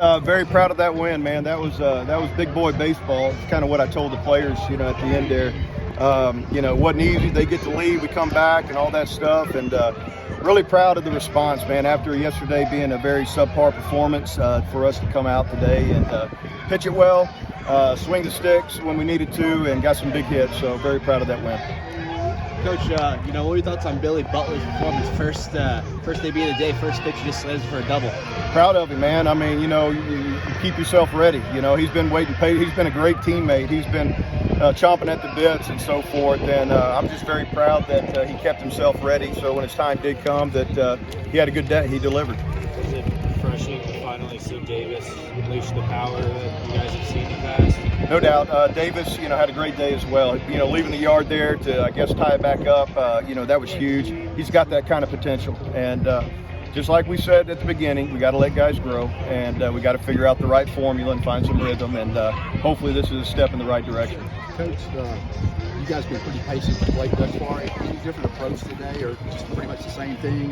Very proud of that win, man. That was big boy baseball. It's kind of what I told the players, at the end there. It wasn't easy. They get the lead, we come back, and all that stuff. And really proud of the response, man. After yesterday being a very subpar performance, for us to come out today and pitch it well, swing the sticks when we needed to, and got some big hits. So very proud of that win. Coach, what are your thoughts on Billy Butler's performance? First debut of the day, first pitch, just slams for a double. Proud of him, man. I mean, you keep yourself ready. He's been waiting. He's been a great teammate. He's been chomping at the bits and so forth. And I'm just very proud that he kept himself ready. So when his time did come, that he had a good day. He delivered. Is it refreshing to finally see Davis unleash the power that you guys have seen in the past? No doubt. Davis, had a great day as well. Leaving the yard there to, I guess, tie it back up, that was huge. He's got that kind of potential. And just like we said at the beginning, we got to let guys grow, and we got to figure out the right formula and find some rhythm. And hopefully this is a step in the right direction. Coach, you guys been pretty patient with Blake thus far. Any different approach today, or just pretty much the same thing?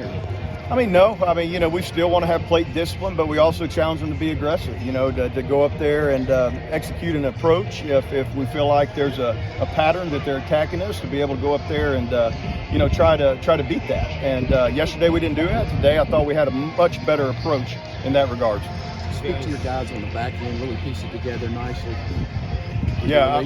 No. We still want to have plate discipline, but we also challenge them to be aggressive, to go up there and execute an approach. If we feel like there's a pattern that they're attacking us, to be able to go up there and, try to beat that. And yesterday we didn't do that. Today I thought we had a much better approach in that regard. Speak to your guys on the back end, really piece it together nicely. Yeah,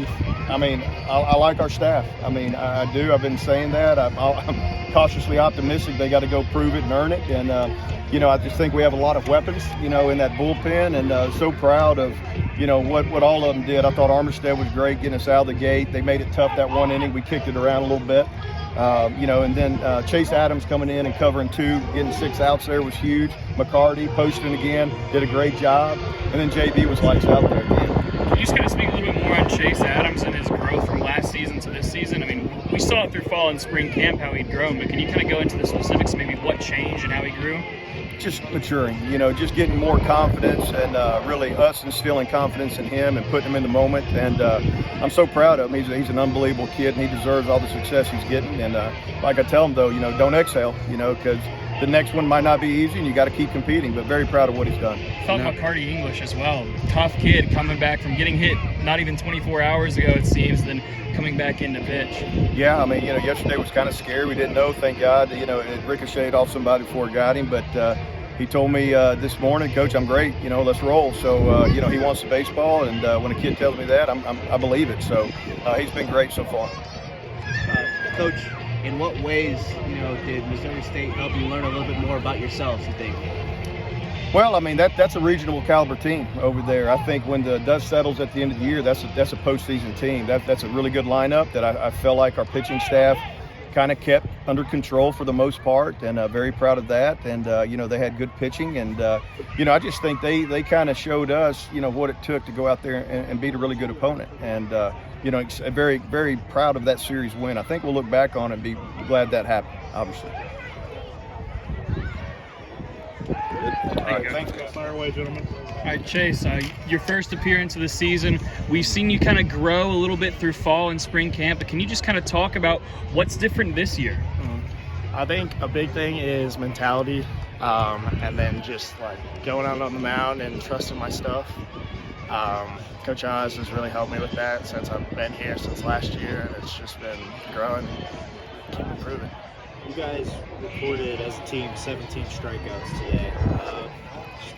I like our staff. I do. I've been saying that. I'm cautiously optimistic. They got to go prove it and earn it. And, I just think we have a lot of weapons, in that bullpen. And so proud of, what all of them did. I thought Armistead was great getting us out of the gate. They made it tough that one inning. We kicked it around a little bit. And then Chase Adams coming in and covering two, getting 6 outs there was huge. McCarty posting again, did a great job. And then JB was lights out there again. Can you just kind of speak a little bit more on Chase Adams and his growth from last season to this season? We saw it through fall and spring camp how he'd grown, but can you kind of go into the specifics, maybe what changed and how he grew? Just maturing, just getting more confidence, and really us instilling confidence in him and putting him in the moment. And I'm so proud of him. He's an unbelievable kid, and he deserves all the success he's getting. And like I tell him, though, don't exhale, because the next one might not be easy, and you got to keep competing. But very proud of what he's done. Thought McCarty English as well. Tough kid coming back from getting hit not even 24 hours ago, it seems, then coming back into pitch. Yeah, yesterday was kind of scary. We didn't know, thank God. It ricocheted off somebody before it got him. But he told me this morning, Coach, I'm great. Let's roll. So, he wants the baseball. And when a kid tells me that, I believe it. So he's been great so far. Coach, in what ways, did Missouri State help you learn a little bit more about yourselves, you think? Well, that's a regional caliber team over there. I think when the dust settles at the end of the year, that's a postseason team. That's a really good lineup that I felt like our pitching staff kind of kept under control for the most part, and very proud of that. And they had good pitching, and I just think they kind of showed us what it took to go out there and beat a really good opponent. And very, very proud of that series win. I think we'll look back on it and be glad that happened, obviously. All right, thanks. Fire away, gentlemen. All right, Chase, your first appearance of the season, we've seen you kind of grow a little bit through fall and spring camp, but can you just kind of talk about what's different this year? I think a big thing is mentality, and then just like going out on the mound and trusting my stuff. Coach Oz has really helped me with that since I've been here since last year, and it's just been growing and keep improving. You guys recorded as a team 17 strikeouts today.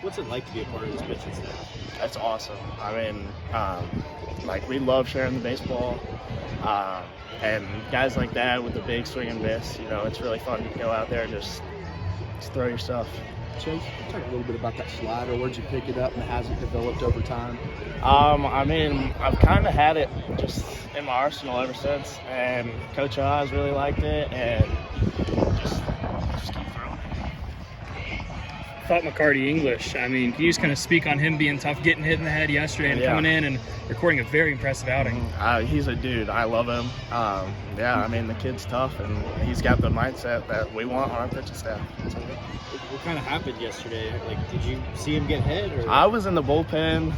What's it like to be a part of this pitching staff? That's awesome. We love sharing the baseball, and guys like that with the big swing and miss, it's really fun to go out there and just throw your stuff. Chase, talk a little bit about that slider. Where'd you pick it up, and has it developed over time? I've kind of had it just in my arsenal ever since, and Coach Oz really liked it, and just keep throwing. Thought McCarty English. Can you just kind of speak on him being tough, getting hit in the head yesterday, and coming in and recording a very impressive outing? He's a dude. I love him. The kid's tough, and he's got the mindset that we want on our pitching staff. What kind of happened yesterday? Did you see him get hit? Or? I was in the bullpen,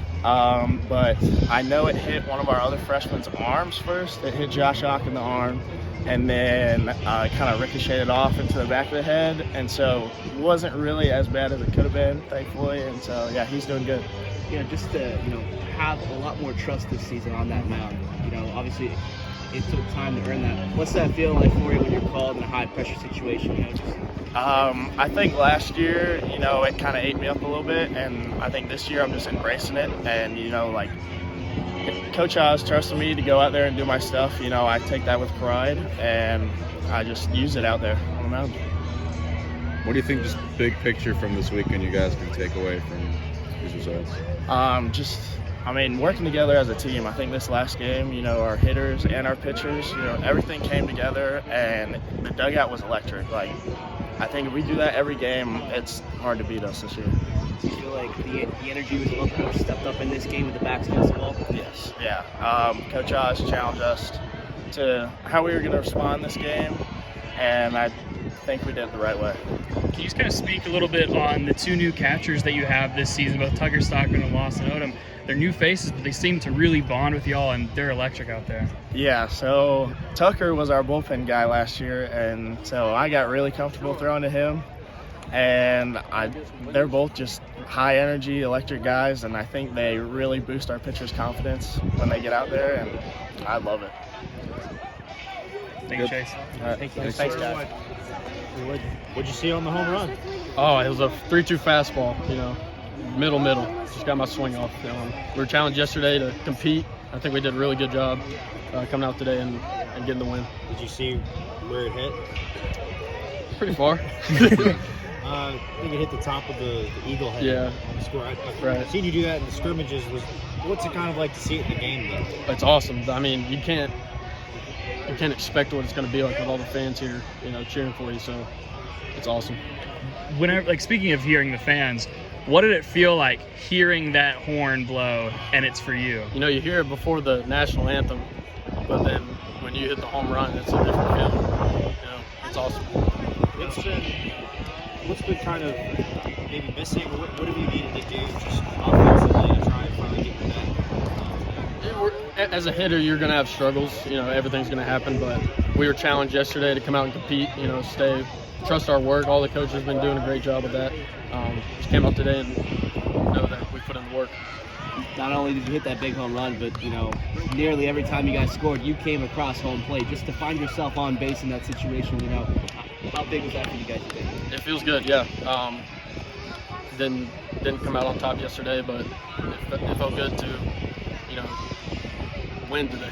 but I know it hit one of our other freshmen's arms first. It hit Josh Ock in the arm, and then kind of ricocheted off into the back of the head, and so it wasn't really as bad as it could have been, thankfully. And so yeah, he's doing good. Just to have a lot more trust this season on that mound. Obviously it took time to earn that. What's that feel like for you when you're called in a high pressure situation? I think last year, it kind of ate me up a little bit, and I think this year I'm just embracing it. And Coach Oz trusted me to go out there and do my stuff. I take that with pride, and I just use it out there on the mound. What do you think, just big picture from this weekend, you guys can take away from these results? Working together as a team. I think this last game, our hitters and our pitchers, everything came together, and the dugout was electric. I think if we do that every game, it's hard to beat us this year. Do you feel like the energy was a little bit more stepped up in this game with the backs against the wall? Yes, yeah. Coach Oz challenged us to how we were going to respond this game, and I think we did it the right way. Can you just kind of speak a little bit on the two new catchers that you have this season, both Tucker Stockman and Lawson Odom? They're new faces, but they seem to really bond with y'all, and they're electric out there. Yeah, so Tucker was our bullpen guy last year, and so I got really comfortable throwing to him. And they're both just high energy, electric guys, and I think they really boost our pitchers' confidence when they get out there, and I love it. Thank you, Chase. All right. Thanks, guys. What'd you see on the home run? Oh, it was a 3-2 fastball, middle. Just got my swing off. We were challenged yesterday to compete. I think we did a really good job coming out today and getting the win. Did you see where it hit? Pretty far. I think it hit the top of the eagle head on the score. I've seen you do that in the scrimmages. What's it kind of like to see it in the game, though? It's awesome. You can't expect what it's going to be like with all the fans here, cheering for you. So it's awesome. Speaking of hearing the fans, what did it feel like hearing that horn blow and it's for you? You hear it before the national anthem, but then when you hit the home run, it's a different feeling. It's awesome. What's been kind of maybe missing? What have you needed to do just offensively to try and finally get back? As a hitter, you're going to have struggles. Everything's going to happen, but we were challenged yesterday to come out and compete, trust our work. All the coaches have been doing a great job with that. Just came out today and know that we put in the work. Not only did you hit that big home run, but nearly every time you guys scored, you came across home plate. Just to find yourself on base in that situation, how big was that for you guys today? It feels good, yeah. Didn't come out on top yesterday, but it felt good to win today.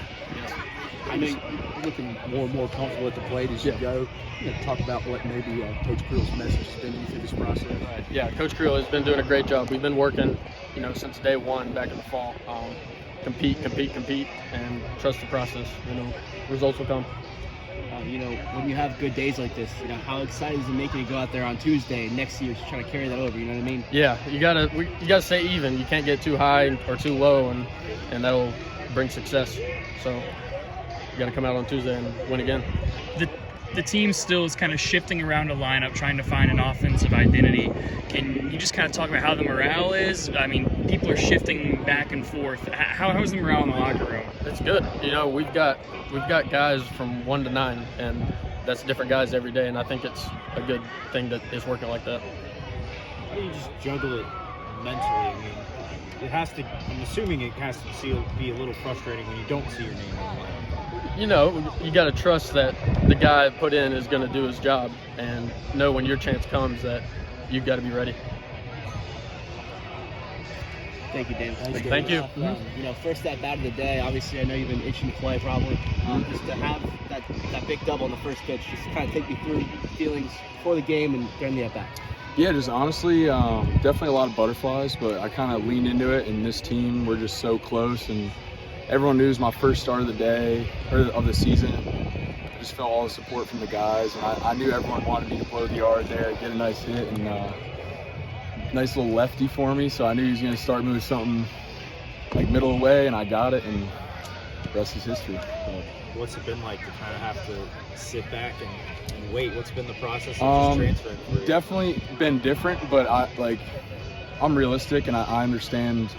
I know you're looking more and more comfortable at the plate as you go. Talk about what maybe Coach Creel's message has been to you through this process. Right. Yeah, Coach Creel has been doing a great job. We've been working, since day one back in the fall. Compete, and trust the process. Results will come. When you have good days like this, how excited is it making you go out there on Tuesday and next year to try to carry that over? You know what I mean? Yeah, you gotta stay even. You can't get too high or too low, and that'll bring success. So you got to come out on Tuesday and win again. The team still is kind of shifting around a lineup, trying to find an offensive identity. Can you just kind of talk about how the morale is? People are shifting back and forth. How's the morale in the locker room? It's good. We've got guys from 1 to 9, and that's different guys every day. And I think it's a good thing that it's working like that. How do you just juggle it mentally? It has to. I'm assuming it has to be a little frustrating when you don't see your name on the line. You got to trust that the guy put in is going to do his job, and know when your chance comes that you've got to be ready. Thank you, Dan. Thank you. First at bat of the day. Obviously, I know you've been itching to play probably. Just to have that big double on the first pitch, just kind of take me through feelings before the game and during the at bat. Yeah, just honestly, definitely a lot of butterflies, but I kind of leaned into it, and this team, we're just so close, and everyone knew it was my first start of the day, or of the season. I just felt all the support from the guys, and I knew everyone wanted me to blow the yard there, get a nice hit, and nice little lefty for me, so I knew he was going to start moving something like middle of the way, and I got it, and the rest is history. What's it been like to kind of have to sit back and wait? What's been the process of just transferring for you? Definitely been different, but I'm realistic, and I understand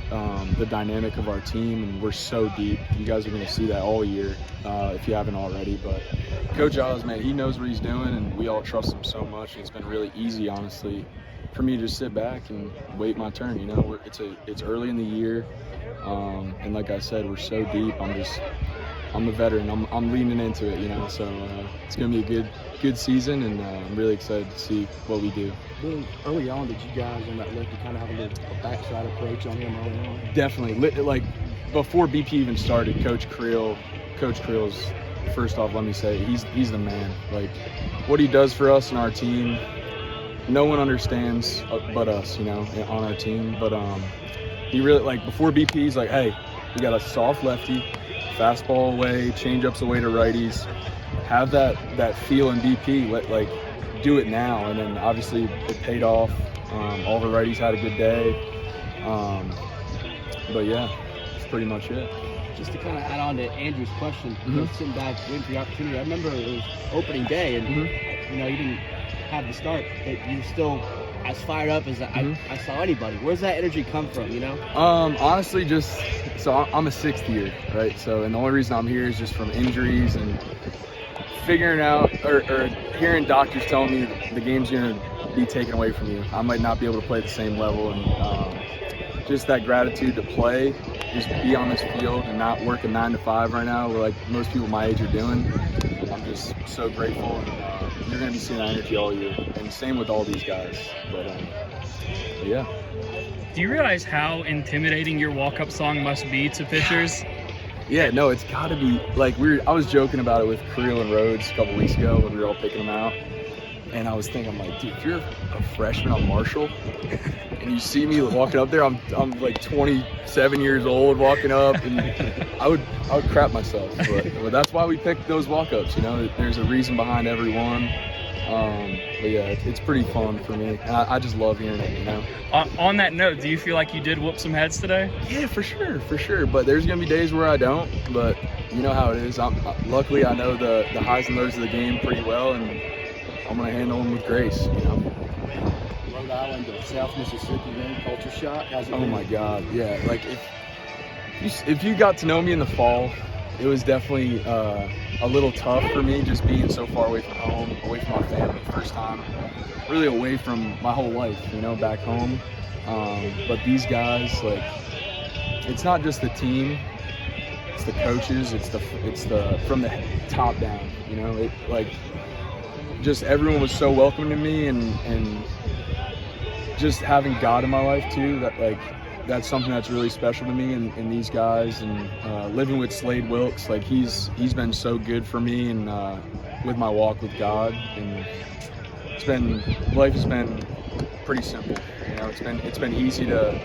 the dynamic of our team, and we're so deep. You guys are going to see that all year if you haven't already. But Coach Oz, man, he knows what he's doing, and we all trust him so much. And it's been really easy, honestly, for me to just sit back and wait my turn. You know, it's early in the year, and like I said, we're so deep. I'm a veteran. I'm leaning into it, you know. So it's going to be a good season, and I'm really excited to see what we do. Well, early on, did you guys on that lefty kind of have a backside approach on him early on? Definitely. Like before BP even started, Coach Creel's, first off, let me say, he's the man. Like what he does for us and our team, no one understands but us, you know, on our team. But he really, like before BP, he's like, hey, we got a soft lefty, fastball away, changeups away to righties. Have that feel in BP. Like do it now, and then obviously it paid off. All the righties had a good day. But yeah, that's pretty much it. Just to kind of add on to Andrew's question, sitting back, waiting for the opportunity. I remember it was opening day, and you know, you didn't have the start, but you were still as fired up as I saw anybody. Where's that energy come from, you know? Honestly, just so I'm a 6th year, right? So, and the only reason I'm here is just from injuries and figuring out or hearing doctors telling me the game's going to be taken away from you. I might not be able to play at the same level, and just that gratitude to play, just be on this field and not work a 9 to 5 right now, like most people my age are doing. I'm just so grateful, and you're going to be seeing that energy all year, and same with all these guys. But yeah. Do you realize how intimidating your walk-up song must be to pitchers? Yeah, no, it's got to be, like, I was joking about it with Creel and Rhodes a couple weeks ago when we were all picking them out, and I was thinking, I'm like, dude, if you're a freshman on Marshall, and you see me walking up there, I'm like 27 years old walking up, and I would crap myself, but that's why we picked those walk-ups, you know. There's a reason behind every one. But yeah, it's pretty fun for me, and I just love hearing it, you know. On that note, do you feel like you did whoop some heads today? Yeah, for sure. But there's gonna be days where I don't. But you know how it is. Luckily I know the highs and lows of the game pretty well, and I'm gonna handle them with grace, you know. Rhode Island to South Mississippi, then culture shock. How's it been? Oh my God, yeah. Like if you got to know me in the fall, it was definitely a little tough for me, just being so far away from home, away from my family, first time, really away from my whole life, you know, back home. But these guys, like, it's not just the team, it's the coaches, it's the from the top down, you know. It, like, just everyone was so welcoming to me, and just having God in my life too, that, like, that's something that's really special to me, and these guys, and living with Slade Wilkes, like he's been so good for me, and with my walk with God, and life has been pretty simple, you know. It's been easy to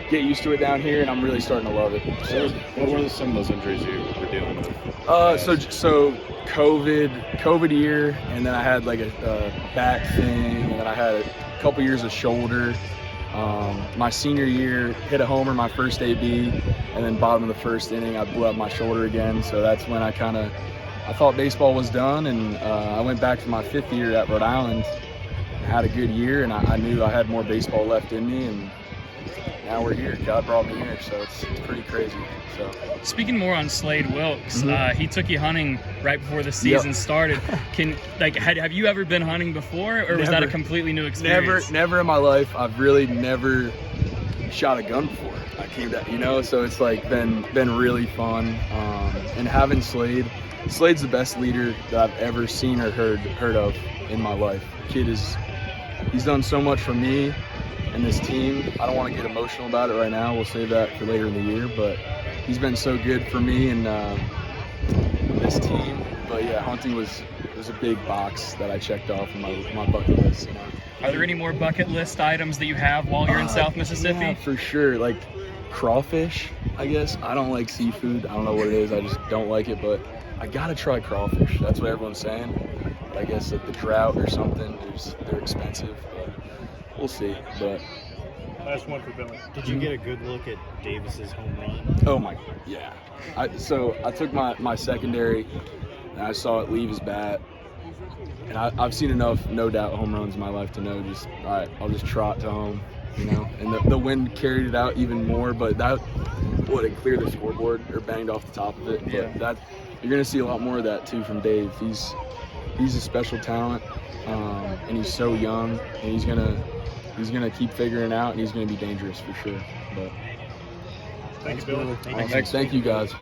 get used to it down here, and I'm really starting to love it. So, what were some of those injuries you were dealing with? So COVID year, and then I had like a back thing, and then I had a couple years of shoulder. My senior year, hit a homer my first AB, and then bottom of the first inning, I blew up my shoulder again. So that's when I thought baseball was done, and I went back to my 5th year at Rhode Island. I had a good year, and I knew I had more baseball left in me, and now we're here. God brought me here, so it's pretty crazy. So, speaking more on Slade Wilkes, he took you hunting right before the season started. Have you ever been hunting before, or was that a completely new experience? Never in my life. I've really never shot a gun before. I came to, you know, so it's like been really fun. And having Slade's the best leader that I've ever seen or heard of in my life. He's done so much for me and this team. I don't want to get emotional about it right now. We'll save that for later in the year, but he's been so good for me and this team. But yeah, hunting was a big box that I checked off on my bucket list, you know. Are there any more bucket list items that you have while you're in South Mississippi? Yeah, for sure. Like crawfish, I guess. I don't like seafood. I don't know what it is. I just don't like it, but I gotta try crawfish. That's what everyone's saying. But I guess like the drought or something, they're expensive, but we'll see. But last one for Billy. Did you get a good look at Davis's home run? Oh my, yeah. So I took my secondary, and I saw it leave his bat. And I've seen enough no doubt home runs in my life to know just, all right, I'll just trot to home, you know, and the wind carried it out even more, but that would have cleared the scoreboard or banged off the top of it. But you're going to see a lot more of that too from Dave. He's a special talent, and he's so young, and he's gonna keep figuring it out, and he's gonna be dangerous for sure. But Thanks, Billy. Thank you guys.